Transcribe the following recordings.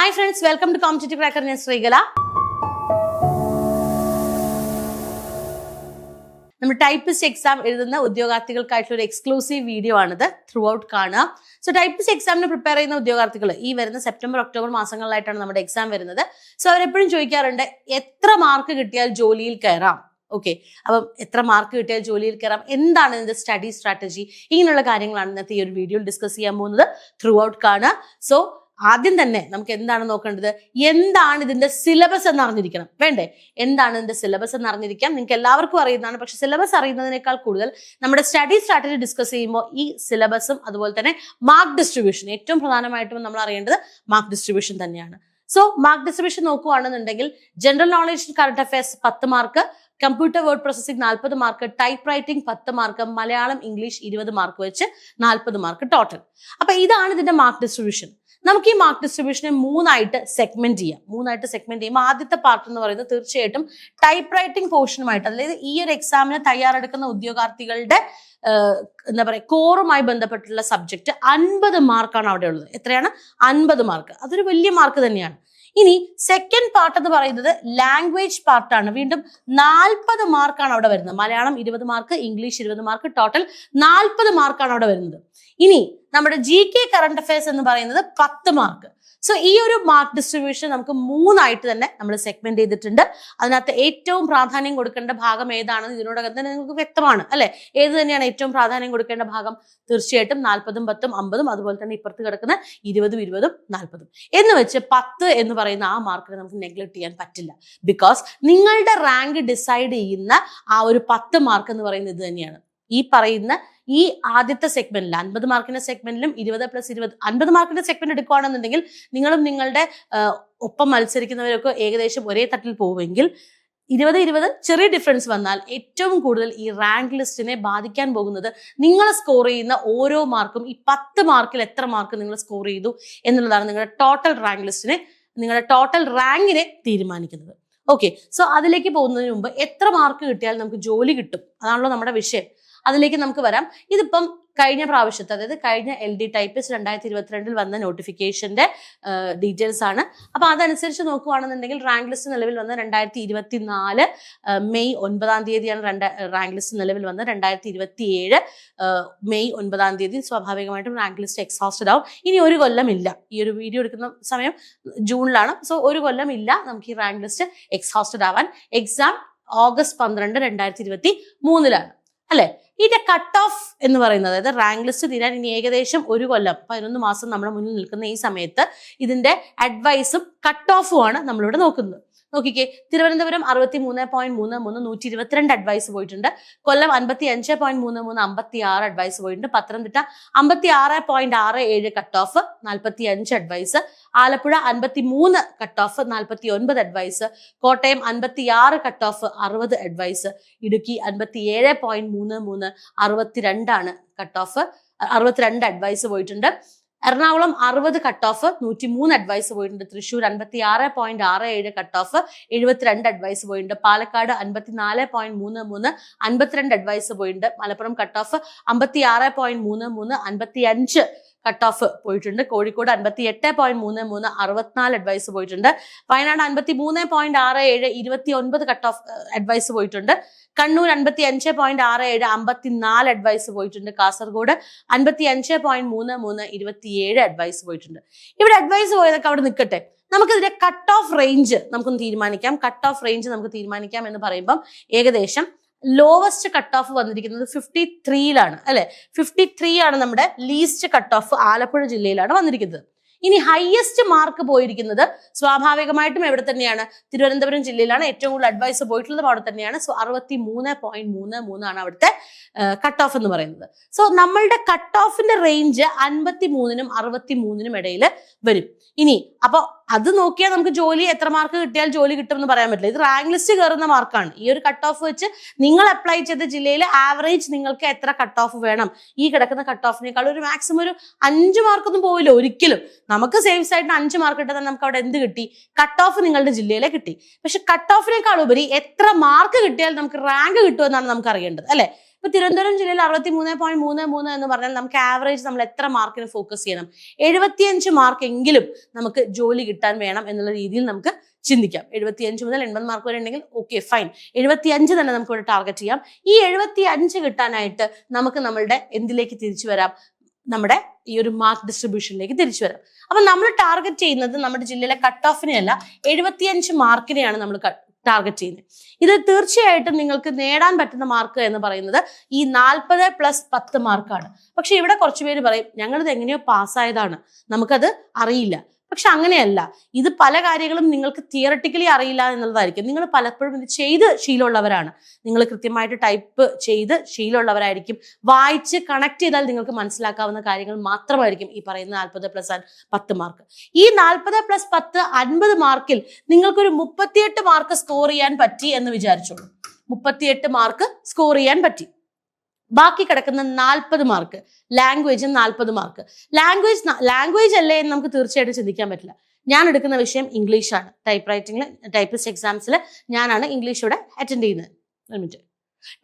Hi friends, welcome to Competitive Cracker. ഞാൻ ശ്രീകല. നമ്മൾ typist exam എഴുതുന്ന ഉദ്യോഗാർത്ഥികൾക്കായിട്ടുള്ള ഒരു എക്സ്ക്ലൂസീവ് വീഡിയോ ആണിത്. ത്രൂ ഔട്ട് കാണുക. സോ ടൈപ്പിസ്റ്റ് എക്സാമിന് പ്രിപ്പയർ ചെയ്യുന്ന ഉദ്യോഗാർത്ഥികൾ ഈ വരുന്ന സെപ്റ്റംബർ ഒക്ടോബർ മാസങ്ങളിലായിട്ടാണ് നമ്മുടെ എക്സാം വരുന്നത്. സോ അവരെപ്പോഴും ചോദിക്കാറുണ്ട് എത്ര മാർക്ക് കിട്ടിയാൽ ജോലിയിൽ കയറാം. ഓക്കെ, അപ്പം എത്ര മാർക്ക് കിട്ടിയാൽ ജോലിയിൽ കയറാം, എന്താണ് ഇതിന്റെ സ്റ്റഡി സ്ട്രാറ്റജി, ഇങ്ങനെയുള്ള കാര്യങ്ങളാണ് ഇന്നത്തെ ഈ ഒരു വീഡിയോയിൽ ഡിസ്കസ് ചെയ്യാൻ പോകുന്നത്. ത്രൂ ഔട്ട് കാണുക. സോ ആദ്യം തന്നെ നമുക്ക് എന്താണ് നോക്കേണ്ടത്, എന്താണ് ഇതിന്റെ സിലബസ് എന്ന് അറിഞ്ഞിരിക്കണം. വേണ്ടേ? എന്താണ് ഇതിന്റെ സിലബസ് എന്ന് അറിഞ്ഞിരിക്കാം. നിങ്ങൾക്ക് എല്ലാവർക്കും അറിയുന്നതാണ്. പക്ഷെ സിലബസ് അറിയുന്നതിനേക്കാൾ കൂടുതൽ നമ്മുടെ സ്റ്റഡി സ്ട്രാറ്റജി ഡിസ്കസ് ചെയ്യുമ്പോൾ ഈ സിലബസും അതുപോലെ തന്നെ മാർക്ക് ഡിസ്ട്രിബ്യൂഷൻ, ഏറ്റവും പ്രധാനമായിട്ടും നമ്മൾ അറിയേണ്ടത് മാർക്ക് ഡിസ്ട്രിബ്യൂഷൻ തന്നെയാണ്. സോ മാർക്ക് ഡിസ്ട്രിബ്യൂഷൻ നോക്കുകയാണെന്നുണ്ടെങ്കിൽ general knowledge current affairs 10 mark, computer word processing 40 mark, type writing 10 mark, Malayalam English 20 mark വെച്ച് 40 മാർക്ക് ടോട്ടൽ. അപ്പൊ ഇതാണ് ഇതിന്റെ മാർക്ക് ഡിസ്ട്രിബ്യൂഷൻ. നമുക്ക് ഈ മാർക്ക് ഡിസ്ട്രിബ്യൂഷനെ മൂന്നായിട്ട് സെഗ്മെന്റ് ചെയ്യുമ്പോൾ ആദ്യത്തെ പാർട്ട് എന്ന് പറയുന്നത് തീർച്ചയായിട്ടും ടൈപ്പ് റൈറ്റിംഗ് പോർഷനുമായിട്ട്, അതായത് ഈ ഒരു എക്സാമിന് തയ്യാറെടുക്കുന്ന ഉദ്യോഗാർത്ഥികളുടെ എന്താ പറയുക കോറുമായി ബന്ധപ്പെട്ടുള്ള സബ്ജക്ട് 50 മാർക്കാണ് അവിടെ ഉള്ളത്. എത്രയാണ്? 50 മാർക്ക്. അതൊരു വലിയ മാർക്ക് തന്നെയാണ്. ഇനി സെക്കൻഡ് പാർട്ട് എന്ന് പറയുന്നത് ലാംഗ്വേജ് പാർട്ടാണ്. വീണ്ടും 40 മാർക്കാണ് അവിടെ വരുന്നത്. Malayalam 20 mark, English 20 mark, total 40 മാർക്കാണ് അവിടെ വരുന്നത്. ഇനി നമ്മുടെ GK കറണ്ട് അഫയേഴ്സ് എന്ന് പറയുന്നത് 10 മാർക്ക്. സോ ഈ ഒരു മാർക്ക് ഡിസ്ട്രിബ്യൂഷൻ നമുക്ക് മൂന്നായിട്ട് തന്നെ നമ്മൾ സെഗ്മെന്റ് ചെയ്തിട്ടുണ്ട്. അതിനകത്ത് ഏറ്റവും പ്രാധാന്യം കൊടുക്കേണ്ട ഭാഗം ഏതാണെന്ന് ഇതിനോടകം തന്നെ നിങ്ങൾക്ക് വ്യക്തമാണ് അല്ലെ? ഏത് തന്നെയാണ് ഏറ്റവും പ്രാധാന്യം കൊടുക്കേണ്ട ഭാഗം? തീർച്ചയായിട്ടും 40, 10, 50, അതുപോലെ തന്നെ ഇപ്പുറത്ത് കിടക്കുന്ന 20, 20, 40 എന്ന് വെച്ച് 10 എന്ന് പറയുന്ന ആ മാർക്കിനെ നമുക്ക് നെഗ്ലക്ട് ചെയ്യാൻ പറ്റില്ല. ബിക്കോസ് നിങ്ങളുടെ റാങ്ക് ഡിസൈഡ് ചെയ്യുന്ന ആ ഒരു 10 മാർക്ക് എന്ന് പറയുന്നത് ഇത് തന്നെയാണ്. ഈ പറയുന്ന ഈ ആദ്യത്തെ സെഗ്മെന്റിൽ 50 മാർക്കിന്റെ സെഗ്മെന്റിലും 20 + 20 50 മാർക്കിന്റെ സെഗ്മെന്റ് എടുക്കുകയാണെന്നുണ്ടെങ്കിൽ നിങ്ങളും നിങ്ങളുടെ ഒപ്പം മത്സരിക്കുന്നവരൊക്കെ ഏകദേശം ഒരേ തട്ടിൽ പോവുമെങ്കിൽ 20, 20 ചെറിയ ഡിഫറൻസ് വന്നാൽ ഏറ്റവും കൂടുതൽ ഈ റാങ്ക് ലിസ്റ്റിനെ ബാധിക്കാൻ പോകുന്നത് നിങ്ങൾ സ്കോർ ചെയ്യുന്ന ഓരോ മാർക്കും ഈ 10 മാർക്കിൽ എത്ര മാർക്ക് നിങ്ങൾ സ്കോർ ചെയ്തു എന്നുള്ളതാണ് നിങ്ങളുടെ ടോട്ടൽ റാങ്ക് ലിസ്റ്റിനെ, നിങ്ങളുടെ ടോട്ടൽ റാങ്കിനെ തീരുമാനിക്കുന്നത്. ഓക്കെ, സോ അതിലേക്ക് പോകുന്നതിന് മുമ്പ് എത്ര മാർക്ക് കിട്ടിയാൽ നമുക്ക് ജോലി കിട്ടും, അതാണല്ലോ നമ്മുടെ വിഷയം. അതിലേക്ക് നമുക്ക് വരാം. ഇതിപ്പം കഴിഞ്ഞ പ്രാവശ്യത്തെ, അതായത് കഴിഞ്ഞ LD ടൈപ്പിസ്റ്റ് 2022 വന്ന നോട്ടിഫിക്കേഷന്റെ ഡീറ്റെയിൽസ് ആണ്. അപ്പൊ അതനുസരിച്ച് നോക്കുകയാണെന്നുണ്ടെങ്കിൽ റാങ്ക് ലിസ്റ്റ് നിലവിൽ വന്ന 2024 മെയ് 9-ാം തീയതിയാണ് റാങ്ക് ലിസ്റ്റ് നിലവിൽ വന്നത്. 2027 മെയ് 9-ാം തീയതി സ്വാഭാവികമായിട്ടും റാങ്ക് ലിസ്റ്റ് എക്സോസ്റ്റഡ് ആവും. ഇനി ഒരു കൊല്ലം ഇല്ല. ഈ ഒരു വീഡിയോ എടുക്കുന്ന സമയം ജൂണിലാണ്. സോ ഒരു കൊല്ലം ഇല്ല നമുക്ക് ഈ റാങ്ക് ലിസ്റ്റ് എക്സോസ്റ്റഡ് ആവാൻ. എക്സാം ഓഗസ്റ്റ് 12, 2023 അല്ലെ? ഇതിന്റെ കട്ട് ഓഫ് എന്ന് പറയുന്നത്, അതായത് റാങ്ക് ലിസ്റ്റ് തീരാൻ ഇനി ഏകദേശം ഒരു കൊല്ലം 11 മാസം നമ്മുടെ മുന്നിൽ നിൽക്കുന്ന ഈ സമയത്ത് ഇതിന്റെ അഡ്വൈസും കട്ട് ഓഫും ആണ് നമ്മളിവിടെ നോക്കുന്നത്. നോക്കിക്കേ, തിരുവനന്തപുരം 63.33 122 അഡ്വൈസ് പോയിട്ടുണ്ട്. കൊല്ലം 55.33 56 അഡ്വൈസ് പോയിട്ടുണ്ട്. Pathanamthitta 56.67 cut off 45 advice. Alappuzha 53 cut off 49 advice. Kottayam 56 cut off 60 advice. Idukki 57.33 62 ആണ് കട്ട് ഓഫ്, 62 അഡ്വൈസ് പോയിട്ടുണ്ട്. എറണാകുളം 60 കട്ട് ഓഫ് 103 അഡ്വൈസ് പോയിട്ടുണ്ട്. തൃശ്ശൂർ 56.67 കട്ട് ഓഫ് 72 അഡ്വൈസ് പോയിട്ടുണ്ട്. പാലക്കാട് 54.33 52 അഡ്വൈസ് പോയിട്ടുണ്ട്. Malappuram cut off 56.33 55 cut off പോയിട്ടുണ്ട്. കോഴിക്കോട് 58.33 64 അഡ്വൈസ് പോയിട്ടുണ്ട്. വയനാട് 53.67 29 കട്ട് ഓഫ് അഡ്വൈസ് പോയിട്ടുണ്ട്. കണ്ണൂർ 55.67 54 അഡ്വൈസ് പോയിട്ടുണ്ട്. കാസർഗോഡ് 55.33 27 അഡ്വൈസ് പോയിട്ടുണ്ട്. ഇവിടെ അഡ്വൈസ് പോയതൊക്കെ അവിടെ നിൽക്കട്ടെ, നമുക്കിതിന്റെ കട്ട് ഓഫ് റേഞ്ച് നമുക്കൊന്ന് തീരുമാനിക്കാം. കട്ട് ഓഫ് റേഞ്ച് നമുക്ക് തീരുമാനിക്കാം എന്ന് പറയുമ്പം ഏകദേശം ലോവസ്റ്റ് കട്ട് ഓഫ് വന്നിരിക്കുന്നത് 53-ലാണ് അല്ലെ? 53 ആണ് നമ്മുടെ ലീസ്റ്റ് കട്ട് ഓഫ്. ആലപ്പുഴ ജില്ലയിലാണ് വന്നിരിക്കുന്നത്. ഇനി ഹയസ്റ്റ് മാർക്ക് പോയിരിക്കുന്നത് സ്വാഭാവികമായിട്ടും എവിടെ തന്നെയാണ്? തിരുവനന്തപുരം ജില്ലയിലാണ് ഏറ്റവും കൂടുതൽ അഡ്വൈസ് പോയിട്ടുള്ളത്, അവിടെ തന്നെയാണ്. സോ 63.33 ആണ് അവിടുത്തെ കട്ട് ഓഫ് എന്ന് പറയുന്നത്. സോ നമ്മളുടെ കട്ട് ഓഫിന്റെ റേഞ്ച് 53-നും 63-നും ഇടയിൽ വരും. ഇനി അപ്പൊ അത് നോക്കിയാൽ നമുക്ക് ജോലി എത്ര മാർക്ക് കിട്ടിയാൽ ജോലി കിട്ടും എന്ന് പറയാൻ പറ്റില്ല. ഇത് റാങ്ക് ലിസ്റ്റ് കയറുന്ന മാർക്കാണ്. ഈ ഒരു കട്ട് ഓഫ് വെച്ച് നിങ്ങൾ അപ്ലൈ ചെയ്ത ജില്ലയിൽ ആവറേജ് നിങ്ങൾക്ക് എത്ര കട്ട് ഓഫ് വേണം, ഈ കിടക്കുന്ന കട്ട് ഓഫിനേക്കാൾ ഒരു മാക്സിമം ഒരു 5 മാർക്കൊന്നും പോവില്ല ഒരിക്കലും. നമുക്ക് സേഫ് സൈഡിന് 5 മാർക്ക് കിട്ടാൻ നമുക്ക് അവിടെ എന്ത് കിട്ടി? കട്ട് ഓഫ് നിങ്ങളുടെ ജില്ലയിലെ കിട്ടി. പക്ഷെ കട്ട് ഓഫിനേക്കാൾ ഉപരി എത്ര മാർക്ക് കിട്ടിയാൽ നമുക്ക് റാങ്ക് കിട്ടുമെന്നാണ് നമുക്ക് അറിയേണ്ടത് അല്ലെ? ഇപ്പൊ തിരുവനന്തപുരം ജില്ലയിൽ 63.33 എന്ന് പറഞ്ഞാൽ നമുക്ക് ആവറേജ് നമ്മൾ എത്ര മാർക്കിന് ഫോക്കസ് ചെയ്യണം? 75 മാർക്ക് എങ്കിലും നമുക്ക് ജോലി കിട്ടാൻ വേണം എന്നുള്ള രീതിയിൽ നമുക്ക് ചിന്തിക്കാം. 75 മുതൽ 80 മാർക്ക് വരെ ഉണ്ടെങ്കിൽ ഓക്കെ ഫൈൻ, 75 തന്നെ നമുക്ക് ഇവിടെ ടാർഗറ്റ് ചെയ്യാം. ഈ 75 കിട്ടാനായിട്ട് നമുക്ക് നമ്മളുടെ എന്തിലേക്ക് തിരിച്ചു വരാം? നമ്മുടെ ഈ ഒരു മാർക്ക് ഡിസ്ട്രിബ്യൂഷനിലേക്ക് തിരിച്ചു വരാം. അപ്പൊ നമ്മൾ ടാർഗറ്റ് ചെയ്യുന്നത് നമ്മുടെ ജില്ലയിലെ കട്ട് ഓഫിനെയല്ല, 75 മാർക്കിനെയാണ് നമ്മൾ ടാർഗറ്റ് ചെയ്യുന്നത്. ഇത് തീർച്ചയായിട്ടും നിങ്ങൾക്ക് നേടാൻ പറ്റുന്ന മാർക്ക് എന്ന് പറയുന്നത് ഈ 40+10 മാർക്കാണ്. പക്ഷെ ഇവിടെ കുറച്ചു പേര് പറയും ഞങ്ങളിത് എങ്ങനെയോ പാസ്സായതാണ്, നമുക്കത് അറിയില്ല. പക്ഷെ അങ്ങനെയല്ല. ഇത് പല കാര്യങ്ങളും നിങ്ങൾക്ക് തിയറട്ടിക്കലി അറിയില്ല എന്നുള്ളതായിരിക്കും. നിങ്ങൾ പലപ്പോഴും ഇത് ചെയ്ത് ശീലമുള്ളവരാണ്. നിങ്ങൾ കൃത്യമായിട്ട് ടൈപ്പ് ചെയ്ത് ശീലമുള്ളവരായിരിക്കും. വായിച്ച് കണക്ട് ചെയ്താൽ നിങ്ങൾക്ക് മനസ്സിലാക്കാവുന്ന കാര്യങ്ങൾ മാത്രമായിരിക്കും ഈ പറയുന്ന 40+10 മാർക്ക്. ഈ 40+10 50 മാർക്കിൽ നിങ്ങൾക്കൊരു 38 മാർക്ക് സ്കോർ ചെയ്യാൻ പറ്റി എന്ന് വിചാരിച്ചോളൂ. 38 മാർക്ക് സ്കോർ ചെയ്യാൻ പറ്റി. ബാക്കി കിടക്കുന്ന 40 മാർക്ക് ലാംഗ്വേജ് 40 മാർക്ക്. ലാംഗ്വേജ് അല്ലേ എന്ന് നമുക്ക് തീർച്ചയായിട്ടും ചിന്തിക്കാൻ പറ്റില്ല. ഞാൻ എടുക്കുന്ന വിഷയം ഇംഗ്ലീഷാണ്. ടൈപ്പ് റൈറ്റിംഗിൽ ടൈപ്പിസ്റ്റ് എക്സാംസിൽ ഞാനാണ് ഇംഗ്ലീഷ് ഇവിടെ അറ്റൻഡ് ചെയ്യുന്നത്.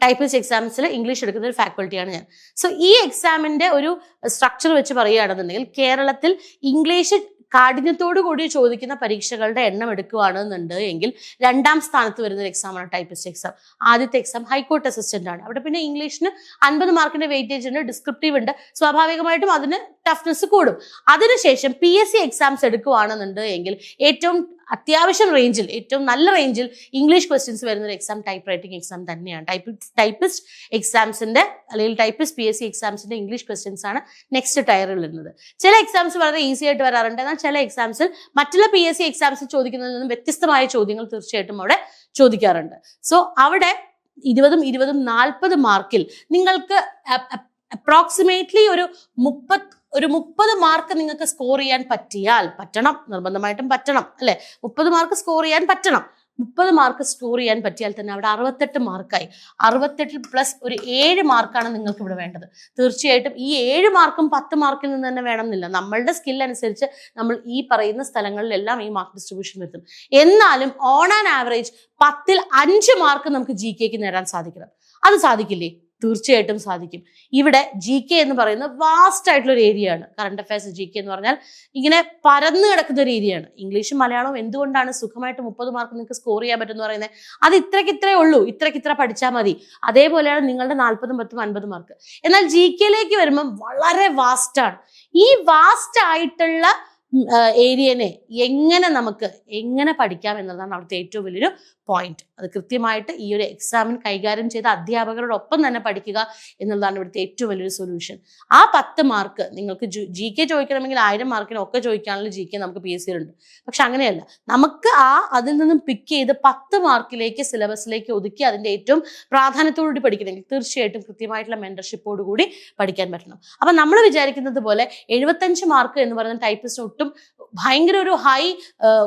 ടൈപ്പിസ്റ്റ് എക്സാംസിൽ ഇംഗ്ലീഷ് എടുക്കുന്ന ഒരു ഫാക്കൾട്ടിയാണ് ഞാൻ. സോ ഈ എക്സാമിന്റെ ഒരു സ്ട്രക്ചർ വെച്ച് പറയുകയാണെന്നുണ്ടെങ്കിൽ കേരളത്തിൽ ഇംഗ്ലീഷ് കാഠിന്യത്തോടു കൂടി ചോദിക്കുന്ന പരീക്ഷകളുടെ എണ്ണം എടുക്കുകയാണെന്നുണ്ട് എങ്കിൽ 2ാം സ്ഥാനത്ത് വരുന്ന ഒരു എക്സാമാണ് ടൈപ്പിസ്റ്റ് എക്സാം. ആദ്യത്തെ എക്സാം ഹൈക്കോർട്ട് അസിസ്റ്റന്റ് ആണ്. അവിടെ പിന്നെ ഇംഗ്ലീഷിന് 50 മാർക്കിന്റെ വെയിറ്റേജ് ഉണ്ട്, ഡിസ്ക്രിപ്റ്റീവ് ഉണ്ട്. സ്വാഭാവികമായിട്ടും അതിന് ടഫ്നെസ് കൂടും. അതിനുശേഷം PSC എക്സാംസ് എടുക്കുകയാണെന്നുണ്ട് എങ്കിൽ ഏറ്റവും അത്യാവശ്യം റേഞ്ചിൽ, ഏറ്റവും നല്ല റേഞ്ചിൽ ഇംഗ്ലീഷ് ക്വസ്റ്റ്യൻസ് വരുന്ന ഒരു എക്സാം ടൈപ്പ് റൈറ്റിംഗ് എക്സാം തന്നെയാണ്. ടൈപ്പിസ്റ്റ് എക്സാംസിന്റെ അല്ലെങ്കിൽ ടൈപ്പിസ്റ്റ് PSC എക്സാംസിന്റെ ഇംഗ്ലീഷ് ക്വസ്റ്റ്യൻസ് ആണ് നെക്സ്റ്റ് ടയറിൽ വരുന്നത്. ചില എക്സാംസ് വളരെ ഈസി ആയിട്ട് വരാറുണ്ട്. എന്നാൽ ചില എക്സാംസിൽ മറ്റുള്ള PSC എക്സാംസിൽ ചോദിക്കുന്നതിൽ നിന്നും വ്യത്യസ്തമായ ചോദ്യങ്ങൾ തീർച്ചയായിട്ടും അവിടെ ചോദിക്കാറുണ്ട്. സോ അവിടെ 20 40 മാർക്കിൽ നിങ്ങൾക്ക് അപ്രോക്സിമേറ്റ്ലി ഒരു 30 മാർക്ക് നിങ്ങൾക്ക് സ്കോർ ചെയ്യാൻ പറ്റിയാൽ, പറ്റണം, നിർബന്ധമായിട്ടും പറ്റണം അല്ലെ, 30 മാർക്ക് സ്കോർ ചെയ്യാൻ പറ്റണം. 30 മാർക്ക് സ്കോർ ചെയ്യാൻ പറ്റിയാൽ തന്നെ അവിടെ 68 മാർക്കായി. 68 പ്ലസ് ഒരു 7 മാർക്കാണ് നിങ്ങൾക്ക് ഇവിടെ വേണ്ടത്. തീർച്ചയായിട്ടും ഈ 7 മാർക്കും 10 മാർക്കിൽ നിന്ന് തന്നെ വേണമെന്നില്ല. നമ്മളുടെ സ്കിൽ അനുസരിച്ച് നമ്മൾ ഈ പറയുന്ന സ്ഥലങ്ങളിലെല്ലാം ഈ മാർക്ക് ഡിസ്ട്രിബ്യൂഷൻ വരുത്തും. എന്നാലും ഓൺ ആൻ ആവറേജ് 10ൽ 5 മാർക്ക് നമുക്ക് GK നേടാൻ സാധിക്കണം. അത് സാധിക്കില്ലേ? തീർച്ചയായിട്ടും സാധിക്കും. ഇവിടെ GK എന്ന് പറയുന്നത് വാസ്റ്റ് ആയിട്ടുള്ള ഒരു ഏരിയ ആണ്. കറണ്ട് അഫയേഴ്സ് GK എന്ന് പറഞ്ഞാൽ ഇങ്ങനെ പരന്നു കിടക്കുന്ന ഒരു ഏരിയ ആണ്. ഇംഗ്ലീഷും മലയാളവും എന്തുകൊണ്ടാണ് സുഖമായിട്ട് 30 മാർക്ക് നിങ്ങൾക്ക് സ്കോർ ചെയ്യാൻ പറ്റുമെന്ന് പറയുന്നത്? അത് ഇത്രയ്ക്കിത്രേ ഉള്ളൂ, ഇത്ര പഠിച്ചാൽ മതി. അതേപോലെയാണ് നിങ്ങളുടെ 40, 10, 50 മാർക്ക്. എന്നാൽ GKയിലേക്ക് വരുമ്പം വളരെ വാസ്റ്റ് ആണ്. ഈ വാസ്റ്റ് ആയിട്ടുള്ള ഏരിയനെ എങ്ങനെ പഠിക്കാം എന്നതാണ് അവിടുത്തെ ഏറ്റവും വലിയൊരു പോയിന്റ്. അത് കൃത്യമായിട്ട് ഈ ഒരു എക്സാമിന് കൈകാര്യം ചെയ്ത അധ്യാപകരോടൊപ്പം തന്നെ പഠിക്കുക എന്നുള്ളതാണ് ഇവിടുത്തെ ഏറ്റവും വലിയൊരു സൊല്യൂഷൻ. ആ 10 മാർക്ക് നിങ്ങൾക്ക് GK ചോദിക്കണമെങ്കിൽ 1000 മാർക്കിന് ഒക്കെ ചോദിക്കാനുള്ള GK നമുക്ക് PSCയിലുണ്ട്. പക്ഷെ അങ്ങനെയല്ല, നമുക്ക് അതിൽ നിന്നും പിക്ക് ചെയ്ത് 10 മാർക്കിലേക്ക് സിലബസിലേക്ക് ഒതുക്കി അതിന്റെ ഏറ്റവും പ്രാധാന്യത്തോടുകൂടി പഠിക്കണമെങ്കിൽ തീർച്ചയായിട്ടും കൃത്യമായിട്ടുള്ള മെന്റർഷിപ്പോട് കൂടി പഠിക്കാൻ പറ്റണം. അപ്പൊ നമ്മൾ വിചാരിക്കുന്നത് പോലെ 75 മാർക്ക് എന്ന് പറയുന്ന ടൈപ്പിസ്റ്റ് ഒട്ടും ഭയങ്കര ഒരു ഹൈ,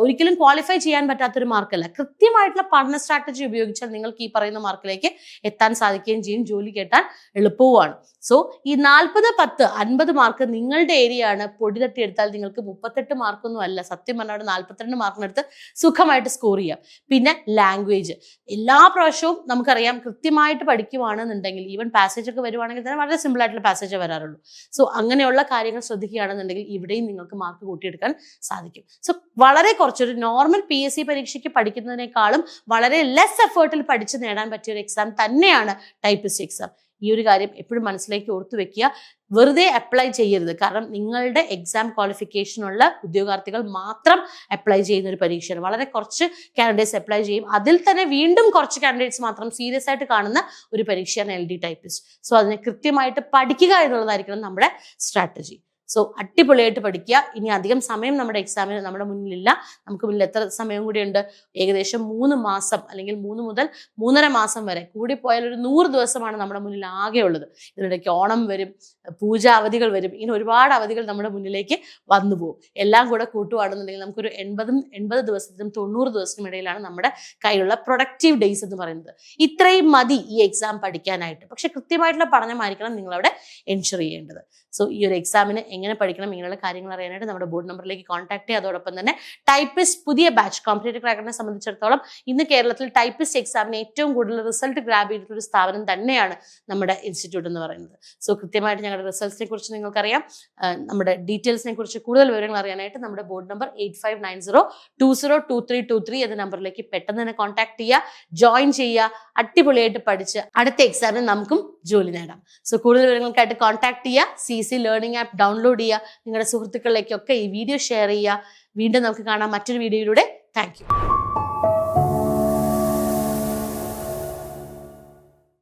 ഒരിക്കലും ക്വാളിഫൈ ചെയ്യാൻ പറ്റാത്തൊരു മാർക്കല്ല. കൃത്യമായിട്ടുള്ള പഠന സ്ട്രാറ്റജി ഉപയോഗിച്ചാൽ നിങ്ങൾക്ക് ഈ പറയുന്ന മാർക്കിലേക്ക് എത്താൻ സാധിക്കുകയും ചെയ്യും, ജോലി കിട്ടാൻ എളുപ്പവുമാണ്. സോ ഈ 40, 10, 50 മാർക്ക് നിങ്ങളുടെ ഏരിയ ആണ്. പൊടി തട്ടിയെടുത്താൽ നിങ്ങൾക്ക് 38 മാർക്കൊന്നും അല്ല, സത്യം പറഞ്ഞാൽ 42 മാർക്കിനടുത്ത് സുഖമായിട്ട് സ്കോർ ചെയ്യാം. പിന്നെ ലാംഗ്വേജ് എല്ലാ പ്രാവശ്യവും നമുക്കറിയാം കൃത്യമായിട്ട് പഠിക്കുവാണെന്നുണ്ടെങ്കിൽ, ഈവൻ പാസേജ് ഒക്കെ വരുവാണെങ്കിൽ തന്നെ വളരെ സിമ്പിൾ ആയിട്ടുള്ള പാസേജ് വരാറുള്ളൂ. സോ അങ്ങനെയുള്ള കാര്യങ്ങൾ ശ്രദ്ധിക്കുകയാണെന്നുണ്ടെങ്കിൽ ഇവിടെയും നിങ്ങൾക്ക് മാർക്ക് കൂട്ടിയെടുക്കാൻ സാധിക്കും. സോ വളരെ കുറച്ചൊരു നോർമൽ PSC പരീക്ഷയ്ക്ക് പഠിക്കുന്നതിനേക്കാളും വളരെ ലെസ് എഫേർട്ടിൽ പഠിച്ച് നേടാൻ പറ്റിയ ഒരു എക്സാം തന്നെയാണ് ടൈപ്പിസ്റ്റ് എക്സാം. ഈ ഒരു കാര്യം എപ്പോഴും മനസ്സിലേക്ക് ഓർത്തു വെക്കുക. വെറുതെ അപ്ലൈ ചെയ്യരുത്. കാരണം നിങ്ങളുടെ എക്സാം ക്വാളിഫിക്കേഷനുള്ള ഉദ്യോഗാർത്ഥികൾ മാത്രം അപ്ലൈ ചെയ്യുന്ന ഒരു പരീക്ഷയാണ്. വളരെ കുറച്ച് കാൻഡിഡേറ്റ്സ് അപ്ലൈ ചെയ്യും. അതിൽ തന്നെ വീണ്ടും കുറച്ച് കാൻഡിഡേറ്റ്സ് മാത്രം സീരിയസ് ആയിട്ട് കാണുന്ന ഒരു പരീക്ഷയാണ് LD ടൈപ്പിസ്റ്റ്. സോ അതിനെ കൃത്യമായിട്ട് പഠിക്കുക എന്നുള്ളതായിരിക്കണം നമ്മുടെ സ്ട്രാറ്റജി. സോ അടിപൊളിയായിട്ട് പഠിക്കുക. ഇനി അധികം സമയം നമ്മുടെ എക്സാമിന് നമ്മുടെ മുന്നിലില്ല. നമുക്ക് മുന്നിൽ എത്ര സമയം കൂടിയുണ്ട്? ഏകദേശം 3 മാസം അല്ലെങ്കിൽ 3 മുതൽ 3.5 മാസം വരെ, കൂടിപ്പോയാൽ ഒരു 100 ദിവസമാണ് നമ്മുടെ മുന്നിൽ ആകെ ഉള്ളത്. ഇതിനിടയ്ക്ക് ഓണം വരും, പൂജ അവധികൾ വരും, ഇങ്ങനെ ഒരുപാട് അവധികൾ നമ്മുടെ മുന്നിലേക്ക് വന്നു പോകും. എല്ലാം കൂടെ കൂട്ടുവാണെന്നുണ്ടെങ്കിൽ നമുക്കൊരു 80 ദിവസത്തിനും 90 ദിവസത്തിനും ഇടയിലാണ് നമ്മുടെ കയ്യിലുള്ള പ്രൊഡക്റ്റീവ് ഡേയ്സ് എന്ന് പറയുന്നത്. ഇത്രയും മതി ഈ എക്സാം പഠിക്കാനായിട്ട്. പക്ഷെ കൃത്യമായിട്ടുള്ള പഠനമായിരിക്കണം നിങ്ങളവിടെ എൻഷുർ ചെയ്യേണ്ടത്. സോ ഈ ഒരു എക്സാമിന് എങ്ങനെ പഠിക്കണം ഇങ്ങനെയുള്ള കാര്യങ്ങൾ അറിയാനായിട്ട് നമ്മുടെ ബോർഡ് നമ്പറിലേക്ക് കോൺടാക്ട് ചെയ്യുക. അതോടൊപ്പം തന്നെ ടൈപ്പിസ്റ്റ് പുതിയ ബാച്ച് കോമ്പറ്റേറ്റീവ് ക്രാക്കറിനെ സംബന്ധിച്ചിടത്തോളം ഇന്ന് കേരളത്തിൽ ടൈപ്പിസ്റ്റ് എക്സാമിന് ഏറ്റവും കൂടുതൽ റിസൾട്ട് ഗ്രാബ് ചെയ്തിട്ടുള്ള ഒരു സ്ഥാപനം തന്നെയാണ് നമ്മുടെ ഇൻസ്റ്റിറ്റ്യൂട്ട് എന്ന് പറയുന്നത്. സോ കൃത്യമായിട്ട് ഞങ്ങളുടെ റിസൾട്ട്സിനെ കുറിച്ച് നിങ്ങൾക്കറിയാം. നമ്മുടെ ഡീറ്റെയിൽസിനെ കുറിച്ച് കൂടുതൽ വിവരങ്ങൾ അറിയാനായിട്ട് നമ്മുടെ ബോർഡ് നമ്പർ 8590202323 എന്ന നമ്പറിലേക്ക് പെട്ടെന്ന് തന്നെ കോൺടാക്ട് ചെയ്യുക, ജോയിൻ ചെയ്യുക, അടിപൊളിയായിട്ട് പഠിച്ച് അടുത്ത എക്സാമിന് നമുക്കും ജോലി നേടാം. സോ കൂടുതൽ വിവരങ്ങൾക്കായിട്ട് കോൺടാക്ട് ചെയ്യുക. CC ലേണിംഗ് ആപ്പ് ഡൗൺലോഡ് ചെയ്യുക, നിങ്ങളുടെ സുഹൃത്തുക്കളിലേക്കൊക്കെ ഈ വീഡിയോ ഷെയർ ചെയ്യുക. വീണ്ടും നമുക്ക് കാണാം മറ്റൊരു വീഡിയോയിലൂടെ. Thank you.